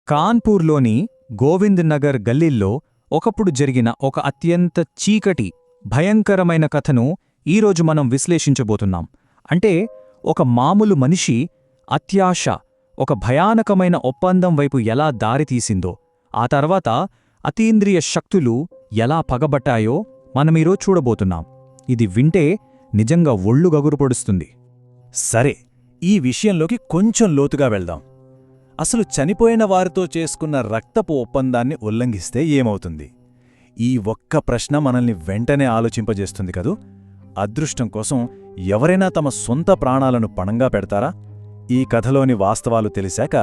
కాన్పూర్లోని గోవింద్ నగర్ గల్లీల్లో ఒకప్పుడు జరిగిన ఒక అత్యంత చీకటి భయంకరమైన కథను ఈరోజు మనం విశ్లేషించబోతున్నాం. అంటే ఒక మామూలు మనిషి అత్యాశ ఒక భయానకమైన ఒప్పందం వైపు ఎలా దారితీసిందో, ఆ తర్వాత అతీంద్రియ శక్తులు ఎలా పగబట్టాయో మనమీరోజు చూడబోతున్నాం. ఇది వింటే నిజంగా ఒళ్ళు గగురుపొడుస్తుంది. సరే, ఈ విషయంలోకి కొంచెం లోతుగా వెళ్దాం. అసలు చనిపోయిన వారితో చేసుకున్న రక్తపు ఒప్పందాన్ని ఉల్లంఘిస్తే ఏమవుతుంది? ఈ ఒక్క ప్రశ్న మనల్ని వెంటనే ఆలోచింపజేస్తుంది కదూ. అదృష్టం కోసం ఎవరైనా తమ సొంత ప్రాణాలను పణంగా పెడతారా? ఈ కథలోని వాస్తవాలు తెలిసాక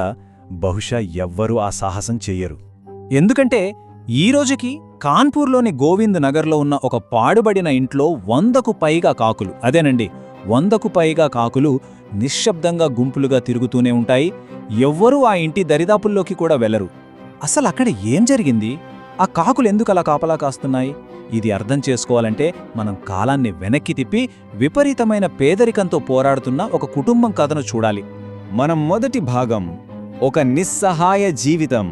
బహుశా ఎవ్వరూ ఆ సాహసం చెయ్యరు. ఎందుకంటే ఈరోజుకి కాన్పూర్లోని గోవింద్ నగర్లో ఉన్న ఒక పాడుబడిన ఇంట్లో 100కు పైగా కాకులు, అదేనండి 100కు పైగా కాకులు నిశ్శబ్దంగా గుంపులుగా తిరుగుతూనే ఉంటాయి. ఎవ్వరూ ఆ ఇంటి దరిదాపుల్లోకి కూడా వెళ్లరు. అసలు అక్కడ ఏం జరిగింది? ఆ కాకులు ఎందుకలా కాపలా కాస్తున్నాయి? ఇది అర్థం చేసుకోవాలంటే మనం కాలాన్ని వెనక్కి తిప్పి విపరీతమైన పేదరికంతో పోరాడుతున్న ఒక కుటుంబం కథను చూడాలి. మనం మొదటి భాగం, ఒక నిస్సహాయ జీవితం.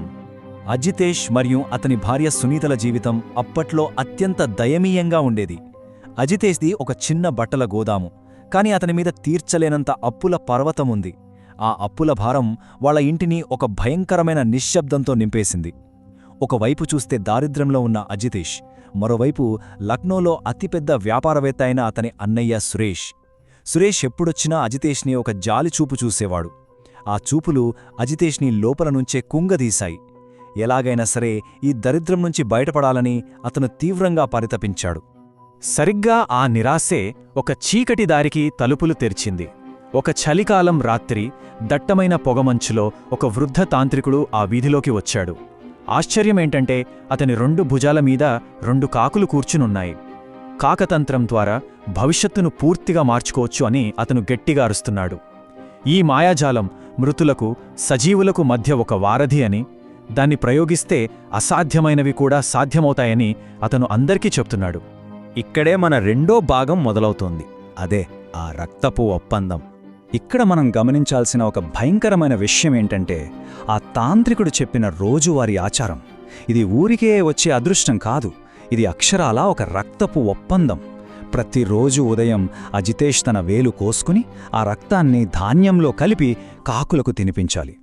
అజితేష్ మరియు అతని భార్య సునీతల జీవితం అప్పట్లో అత్యంత దయనీయంగా ఉండేది. అజితేష్ది ఒక చిన్న బట్టల గోదాము, కాని అతని మీద తీర్చలేనంత అప్పుల పర్వతముంది. ఆ అప్పుల భారం వాళ్ల ఇంటిని ఒక భయంకరమైన నిశ్శబ్దంతో నింపేసింది. ఒకవైపు చూస్తే దారిద్ర్యంలో ఉన్న అజితేష్, మరోవైపు లక్నోలో అతిపెద్ద వ్యాపారవేత్త అయిన అతని అన్నయ్య సురేష్. సురేష్ ఎప్పుడొచ్చినా అజితేష్ని ఒక జాలిచూపు చూసేవాడు. ఆ చూపులు అజితేష్ని లోపల నుంచే కుంగదీశాయి. ఎలాగైనా సరే ఈ దరిద్రం నుంచి బయటపడాలని అతను తీవ్రంగా పరితపించాడు. సరిగ్గా ఆ నిరాశే ఒక చీకటి దారికి తలుపులు తెరిచింది. ఒక చలికాలం రాత్రి దట్టమైన పొగమంచులో ఒక వృద్ధ తాంత్రికుడు ఆ వీధిలోకి వచ్చాడు. ఆశ్చర్యమేంటంటే అతని 2 భుజాల మీద 2 కాకులు కూర్చునున్నాయి. కాకతంత్రం ద్వారా భవిష్యత్తును పూర్తిగా మార్చుకోవచ్చు అని అతను గట్టిగా అరుస్తున్నాడు. ఈ మాయాజాలం మృతులకు సజీవులకు మధ్య ఒక వారధి అని, దాన్ని ప్రయోగిస్తే అసాధ్యమైనవి కూడా సాధ్యమవుతాయని అతను అందరికీ చెప్తున్నాడు. ఇక్కడే మన రెండో భాగం మొదలవుతోంది. అదే ఆ రక్తపు ఒప్పందం. ఇక్కడ మనం గమనించాల్సిన ఒక భయంకరమైన విషయమేంటంటే ఆ తాంత్రికుడు చెప్పిన రోజువారీ ఆచారం. ఇది ఊరికే వచ్చే అదృష్టం కాదు, ఇది అక్షరాలా ఒక రక్తపు ఒప్పందం. ప్రతిరోజు ఉదయం అజితేష్ తన వేలు కోసుకుని ఆ రక్తాన్ని ధాన్యంలో కలిపి కాకులకు తినిపించాలి.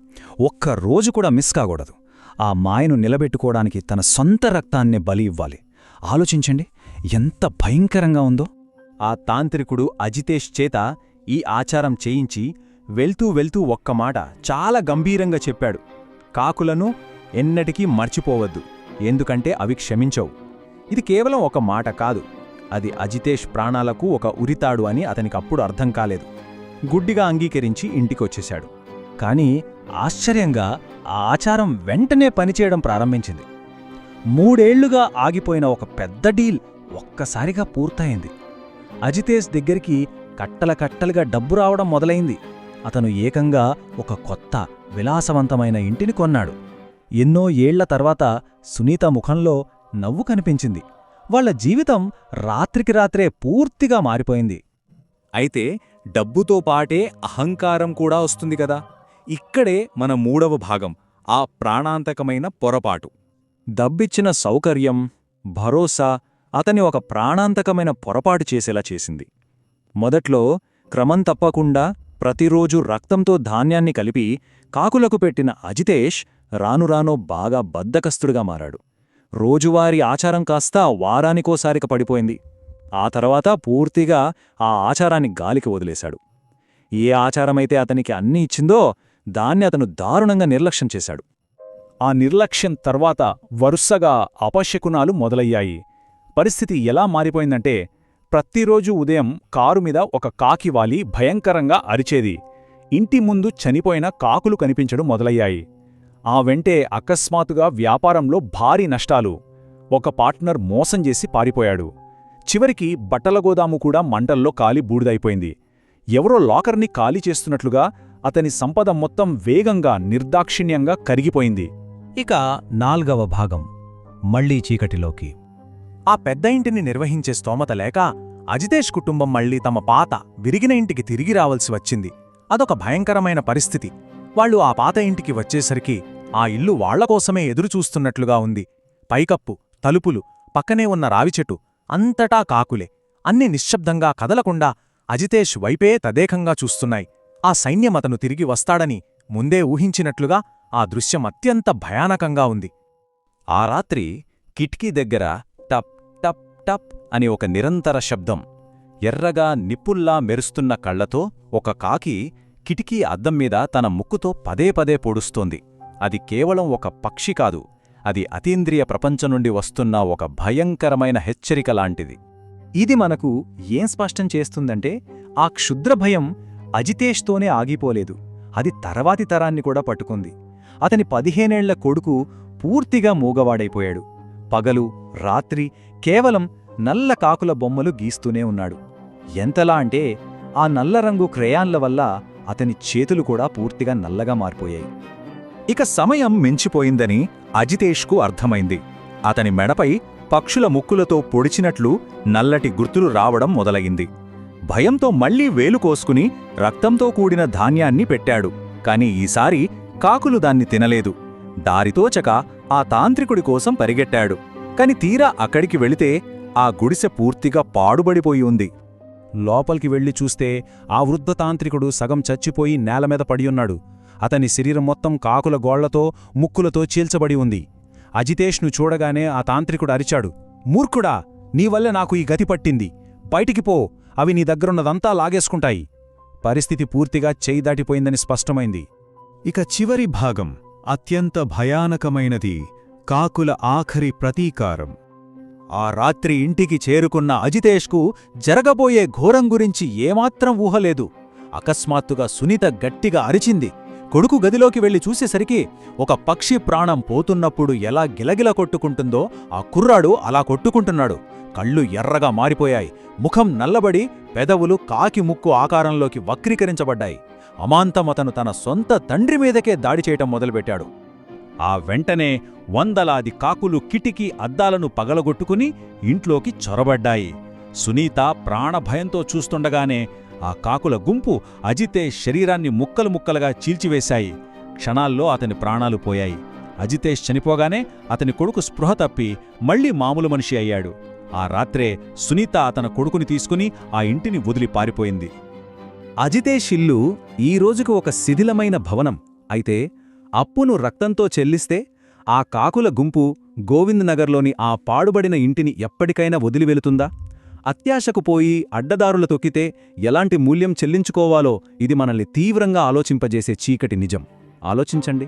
ఒక్కరోజు కూడా మిస్ కాకూడదు. ఆ మాయను నిలబెట్టుకోవడానికి తన సొంత రక్తాన్నే బలి ఇవ్వాలి. ఆలోచించండి, ఎంత భయంకరంగా ఉందో. ఆ తాంత్రికుడు అజితేష్ చేత ఈ ఆచారం చేయించి వెళ్తూ వెళ్తూ ఒక్క మాట చాలా గంభీరంగా చెప్పాడు: కాకులను ఎన్నటికీ మర్చిపోవద్దు, ఎందుకంటే అవి క్షమించవు. ఇది కేవలం ఒక మాట కాదు, అది అజితేష్ ప్రాణాలకు ఒక ఉరితాడు అని అతనికప్పుడు అర్థం కాలేదు. గుడ్డిగా అంగీకరించి ఇంటికొచ్చేశాడు. కాని ఆశ్చర్యంగా ఆ ఆచారం వెంటనే పనిచేయడం ప్రారంభించింది. 3 ఏళ్లుగా ఆగిపోయిన ఒక పెద్ద డీల్ ఒక్కసారిగా పూర్తయింది. అజితేష్ దగ్గరికి కట్టల కట్టలుగా డబ్బు రావడం మొదలైంది. అతను ఏకంగా ఒక కొత్త విలాసవంతమైన ఇంటిని కొన్నాడు. ఎన్నో ఏళ్ల తర్వాత సునీత ముఖంలో నవ్వు కనిపించింది. వాళ్ల జీవితం రాత్రికి రాత్రే పూర్తిగా మారిపోయింది. అయితే డబ్బుతో పాటే అహంకారం కూడా వస్తుంది కదా. ఇక్కడే మన 3వ భాగం, ఆ ప్రాణాంతకమైన పొరపాటు. డబ్బిచ్చిన సౌకర్యం, భరోసా అతని ఒక ప్రాణాంతకమైన పొరపాటు చేసేలా చేసింది. మొదట్లో క్రమం తప్పకుండా ప్రతిరోజు రక్తంతో ధాన్యాన్ని కలిపి కాకులకు పెట్టిన అజితేష్ రానురానో బాగా బద్ధకస్తుడిగా మారాడు. రోజువారీ ఆచారం కాస్త వారానికోసారిక పడిపోయింది. ఆ తర్వాత పూర్తిగా ఆ ఆచారాన్ని గాలికి వదిలేశాడు. ఏ ఆచారమైతే అతనికి అన్నీ ఇచ్చిందో దాన్ని అతను దారుణంగా నిర్లక్ష్యం చేశాడు. ఆ నిర్లక్ష్యం తర్వాత వరుసగా అపశకునాలు మొదలయ్యాయి. పరిస్థితి ఎలా మారిపోయిందంటే, ప్రతిరోజు ఉదయం కారు మీద ఒక కాకి వాలి భయంకరంగా అరిచేది. ఇంటి ముందు చనిపోయిన కాకులు కనిపించడం మొదలయ్యాయి. ఆ వెంటే అకస్మాత్తుగా వ్యాపారంలో భారీ నష్టాలు. ఒక పార్ట్నర్ మోసం చేసి పారిపోయాడు. చివరికి బట్టల గోదాము కూడా మంటల్లో కాలి బూడిదైపోయింది. ఎవరో లాకర్ని ఖాళీ చేస్తున్నట్లుగా అతని సంపద మొత్తం వేగంగా నిర్దాక్షిణ్యంగా కరిగిపోయింది. ఇక 4వ భాగం, మళ్లీ చీకటిలోకి. ఆ పెద్ద ఇంటిని నిర్వహించే స్తోమత లేక అజితేష్ కుటుంబం మళ్లీ తమ పాత విరిగిన ఇంటికి తిరిగి రావాల్సి వచ్చింది. అదొక భయంకరమైన పరిస్థితి. వాళ్ళు ఆ పాత ఇంటికి వచ్చేసరికి ఆ ఇల్లు వాళ్లకోసమే ఎదురుచూస్తున్నట్లుగా ఉంది. పైకప్పు, తలుపులు, పక్కనే ఉన్న రావిచెట్టు అంతటా కాకులే. అన్నీ నిశ్శబ్దంగా కదలకుండా అజితేష్ వైపే తదేకంగా చూస్తున్నాయి. ఆ సైన్యం అతను తిరిగి వస్తాడని ముందే ఊహించినట్లుగా ఆ దృశ్యం అత్యంత భయానకంగా ఉంది. ఆ రాత్రి కిటికీ దగ్గర టప్ టప్ టప్ అని ఒక నిరంతర శబ్దం. ఎర్రగా నిప్పుల్లా మెరుస్తున్న కళ్లతో ఒక కాకి కిటికీ అద్దం మీద తన ముక్కుతో పదే పదే పొడుస్తోంది. అది కేవలం ఒక పక్షి కాదు, అది అతీంద్రియ ప్రపంచం నుండి వస్తున్న ఒక భయంకరమైన హెచ్చరిక లాంటిది. ఇది మనకు ఏం స్పష్టం చేస్తుందంటే, ఆ క్షుద్ర భయం అజితేష్తోనే ఆగిపోలేదు, అది తర్వాతి తరాన్ని కూడా పట్టుకుంది. అతని 15 ఏళ్ల కొడుకు పూర్తిగా మూగవాడైపోయాడు. పగలు రాత్రి కేవలం నల్ల కాకుల బొమ్మలు గీస్తూనే ఉన్నాడు. ఎంతలా అంటే ఆ నల్లరంగు క్రేయాన్ల వల్ల అతని చేతులు కూడా పూర్తిగా నల్లగా మారిపోయాయి. ఇక సమయం మించిపోయిందని అజితేష్కు అర్థమైంది. అతని మెడపై పక్షుల ముక్కులతో పొడిచినట్లు నల్లటి గుర్తులు రావడం మొదలయింది. భయంతో మళ్లీ వేలు కోసుకుని రక్తంతో కూడిన ధాన్యాన్ని పెట్టాడు. కాని ఈసారి కాకులు దాన్ని తినలేదు. దారితోచక ఆ తాంత్రికుడి కోసం పరిగెట్టాడు. కాని తీరా అక్కడికి వెళితే ఆ గుడిసె పూర్తిగా పాడుబడిపోయి ఉంది. లోపలికి వెళ్లి చూస్తే ఆ వృద్ధ తాంత్రికుడు సగం చచ్చిపోయి నేలమీద పడియున్నాడు. అతని శరీరం మొత్తం కాకుల గోళ్లతో ముక్కులతో చీల్చబడి ఉంది. అజితేష్ను చూడగానే ఆ తాంత్రికుడు అరిచాడు, మూర్ఖుడా, నీవల్లే నాకు ఈ గతి పట్టింది, బయటికి పో, అవి నీ దగ్గరున్నదంతా లాగేసుకుంటాయి. పరిస్థితి పూర్తిగా చేయి దాటిపోయిందని స్పష్టమైంది. ఇక చివరి భాగం అత్యంత భయానకమైనది, కాకుల ఆఖరి ప్రతీకారం. ఆ రాత్రి ఇంటికి చేరుకున్న అజితేష్కు జరగబోయే ఘోరం గురించి ఏమాత్రం ఊహలేదు. అకస్మాత్తుగా సునీత గట్టిగా అరిచింది. కొడుకు గదిలోకి వెళ్లి చూసేసరికి ఒక పక్షి ప్రాణం పోతున్నప్పుడు ఎలా గిలగిల కొట్టుకుంటుందో ఆ కుర్రాడు అలా కొట్టుకుంటున్నాడు. కళ్ళు ఎర్రగా మారిపోయాయి, ముఖం నల్లబడి పెదవులు కాకి ముక్కు ఆకారంలోకి వక్రీకరించబడ్డాయి. అమాంతం అతను తన సొంత తండ్రి మీదకే దాడి చేయటం మొదలుపెట్టాడు. ఆ వెంటనే వందలాది కాకులు కిటికీ అద్దాలను పగలగొట్టుకుని ఇంట్లోకి చొరబడ్డాయి. సునీత ప్రాణభయంతో చూస్తుండగానే ఆ కాకుల గుంపు అజితేష్ శరీరాన్ని ముక్కలు ముక్కలుగా చీల్చివేశాయి. క్షణాల్లో అతని ప్రాణాలు పోయాయి. అజితేష్ చనిపోగానే అతని కొడుకు స్పృహ తప్పి మళ్లీ మామూలు మనిషి అయ్యాడు. ఆ రాత్రే సునీత తన కొడుకుని తీసుకుని ఆ ఇంటిని వదిలి పారిపోయింది. అజితేష్ ఇల్లు ఈ రోజుకు ఒక శిథిలమైన భవనం. అయితే అప్పును రక్తంతో చెల్లిస్తే ఆ కాకుల గుంపు గోవిందనగర్లోని ఆ పాడుబడిన ఇంటిని ఎప్పటికైనా వదిలివెళుతుందా? అత్యాశకు పోయి అడ్డదారులు తొక్కితే ఎలాంటి మూల్యం చెల్లించుకోవాలో ఇది మనల్ని తీవ్రంగా ఆలోచింపజేసే చీకటి నిజం. ఆలోచించండి.